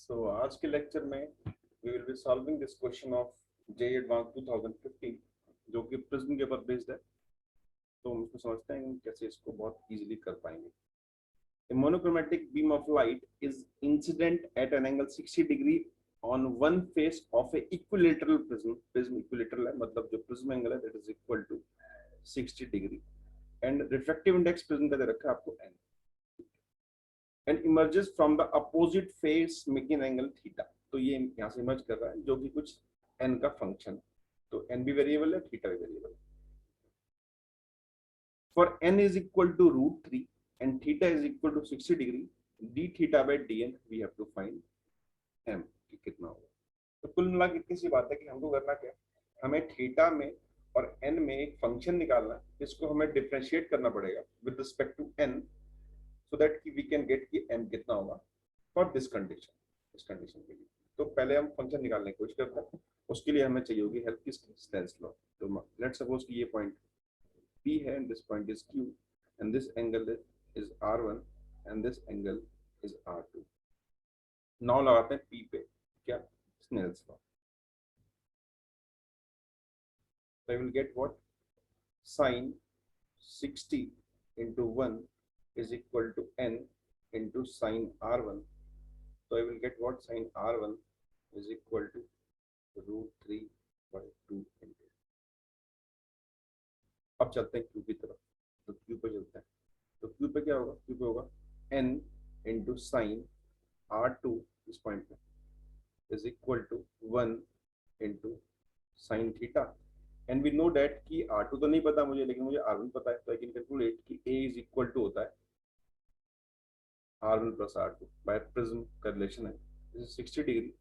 So आज के lecture में we will be solving this question of JEE Advanced 2015 जो कि प्रिज्म के ऊपर बेस्ड है। तो हम इसको समझते हैं कि कैसे इसको बहुत इजीली कर पाएंगे। A monochromatic beam of light is incident at an angle 60 degree on one face of a equilateral prism. Prism equilateral है, मतलब जो prism angle है that is equal to 60 degree and refractive index prism का दे रखा है आपको n and emerges from the opposite face making angle theta। तो ये यहाँ से इमर्ज कर रहा है जो कि कुछ n का फंक्शन, तो n भी वेरिएबल है, थीटा भी वेरिएबल है। For n is equal to √3 and theta is equal to 60 degree, d theta by dn we have to find m कि कितना होगा। तो कुल मिला के इतनी सी बात है कि हमको करना क्या है, हमें थीटा में और n में एक फंक्शन निकालना है, इसको हमें डिफरेंशिएट करना पड़ेगा with respect to n so that we can get कि m कितना होगा for this condition, इस कंडीशन के लिए। तो पहले हम फंक्शन निकालने की कोशिश करते हैं, उसके लिए हमें चाहिए होगी हेल्प किसकी, स्नेल्स लॉ। तो लेट्स सपोज कि ये पॉइंट P है and this point is Q and this angle is R1 and this angle is R2। Now लगाते हैं P पे क्या, Snell's law. So I will get what, sin 60 into 1 is equal to n into sin R1। So I will get what, sin R1 is equal to √3 by 2 into। अब चलते हैं Q की तरफ, तो Q पे चलते हैं। तो Q पे क्या होगा, Q पे होगा n into sin R2 इस पॉइंट पे is equal to 1 into sin theta. And we know that कि R2 तो नहीं पता मुझे, लेकिन मुझे R1 पता है, तो आई कैन कैलकुलेट कि A इज इक्वल टू होता है R1 plus R2 by prism का रिलेशन है। This is 60 degree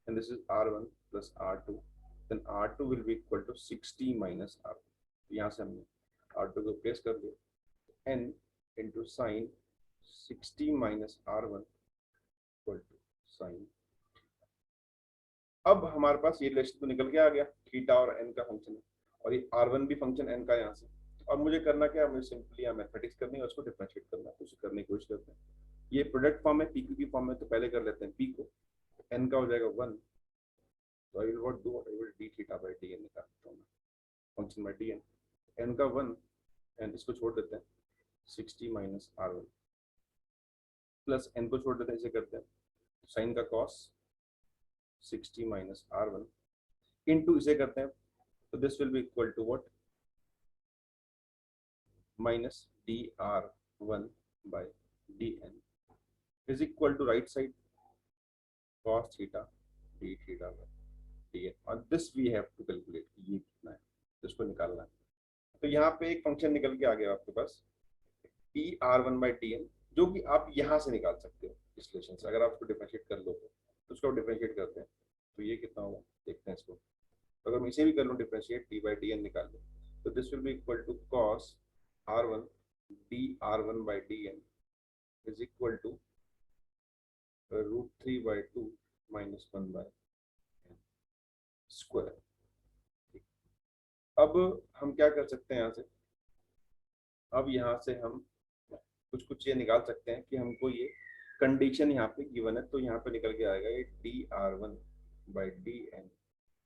and this is R1 plus R2, then R2 will be equal to 60 minus R1। तो यहाँ से हमने R2 को प्लेस कर दिया, n into sin 60 minus R1 equal to sin। अब हमारे पास ये रिलेशन तो निकल के आ गया, थीटा और n का फंक्शन है और ये R1 भी फंक्शन n का यहाँ से। अब मुझे करना क्या है, मुझे सिंपली यहाँ मैथमेटिक्स करनी है, उसको डिफरेंशिएट करना है, उसे करने की कोशिश करते हैं। ये प्रोडक्ट फॉर्म है, PQ की फॉर्म में, तो पहले कर लेते हैं P को, n का हो जाएगा 1। तो I will what do, I will d theta by dn निकाल सकता हूं मैं, फंक्शन बाय dn, n का 1 एंड इसको छोड़ देते हैं 60 माइनस R1 प्लस n को छोड़ देते हैं, इसे करते हैं साइन का cos 60 माइनस R1 इनटू इसे करते हैं, तो this will be equal to what, minus dr1 by dn is equal to right side cos theta d theta by dn, और this we have to calculate ये कितना है, इसको निकालना है। तो यहाँ पे एक फंक्शन निकल के आ गया आपके पास dr1 बाय dn, जो कि आप यहाँ से निकाल सकते हो इस रिलेशन से, अगर आप उसको डिफरेंशिएट कर लो तो उसको डिफरेंशिएट करते हैं, तो ये कितना होगा देखते हैं इसको। तो अगर मैं इसे भी कर लूँ डिफरेंशिएट, d बाई dn निकाल लूँ, तो this will be equal to cos r1 dr1 by dn is equal to √3 by 2 minus 1 by square. अब हम क्या कर सकते हैं यहाँ से, अब यहाँ से हम कुछ कुछ ये निकाल सकते हैं कि हमको ये कंडीशन यहाँ पे गिवन है, तो यहाँ पे निकल के आएगा ये dr1 by dn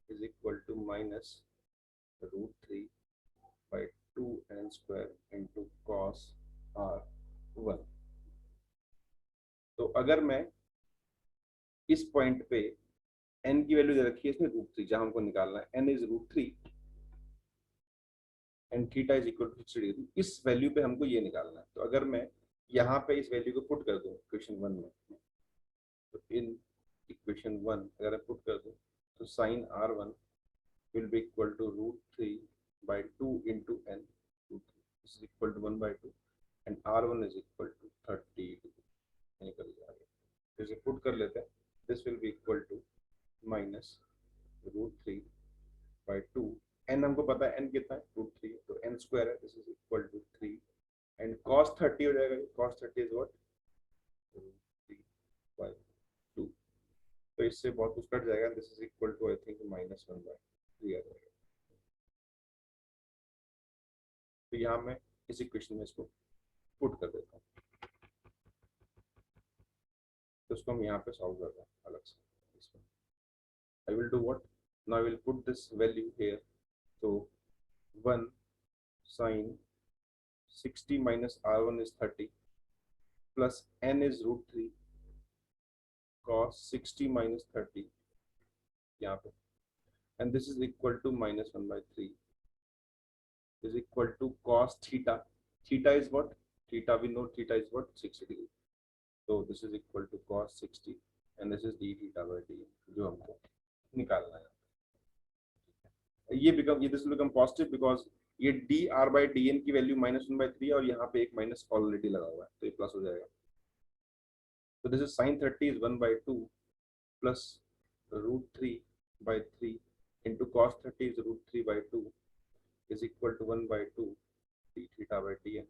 is equal to minus √3 by 2n square into cos r1। तो अगर मैं इस पॉइंट पे n की वैल्यू दे रखी है इसमें √3, जहां हमको निकालना है n is √3 and theta is equal to 60 degree, इस वैल्यू पे हमको ये निकालना है। तो अगर मैं यहाँ पे इस वैल्यू को पुट कर दूं इक्वेशन 1 में, तो इन इक्वेशन 1 अगर मैं पुट कर दूं, तो sign r1 will be equal to √3 by 2 into n, this is equal to 1 by 2 and r1 is equal to 30 निकल जाएगा। जैसे पुट कर लेते हैं, this will be equal to minus √3 by 2, n हमको पता है n कितना है, √3, तो n स्क्वायर है, this is equal to 3 and cos 30 हो जाएगा, cos 30 is what, √3 by 2, तो इससे बहुत कुछ कट जाएगा, this is equal to I think minus 1 by 3 आ जाएगा। तो यहाँ मैं इस इक्वेशन में इसको पुट कर देता हूँ। तो उसको हम यहाँ पे सॉल्व कर रहे हैं अलग से इसमें। I will do what, now I will put this value here. तो 1 sin 60 minus r1 is 30 plus n is √3 cos 60 minus 30 यहाँ पे, and this is equal to -1/3 is equal to cos theta. Theta is what? Theta, we know theta is what? 60 degree. So this is equal to cos 60 and this is d theta by d जो हमको निकालना है। ये this will become positive because ये dr by dn की value -1/3 और यहाँ पे एक माइनस ऑलरेडी लगा हुआ है, तो ये प्लस हो जाएगा। तो this is sin 30 is 1/2 plus √3/3 into cos 30 is √3/2 is equal to 1/2 d theta by dn.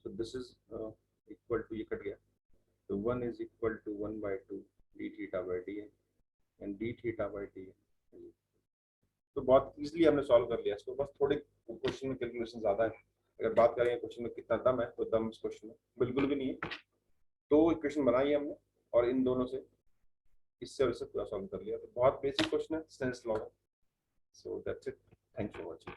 So this is equal to, ये कट गया, तो 1 is equal to 1/2 d theta by dn and d theta by dn। तो बहुत easily हमने solve कर लिया इसको, बस थोड़े क्वेश्चन में कैलकुलेशन ज्यादा है। अगर बात करें क्वेश्चन में कितना दम है, तो दम इस क्वेश्चन में बिल्कुल भी नहीं है। दो इक्वेशन बनाई है हमने और इन दोनों से इससे और इससे पूरा सॉल्व कर लिया। तो बहुत बेसिक क्वेश्चन है, सेंस लॉ है। So that's it, thanks for watching.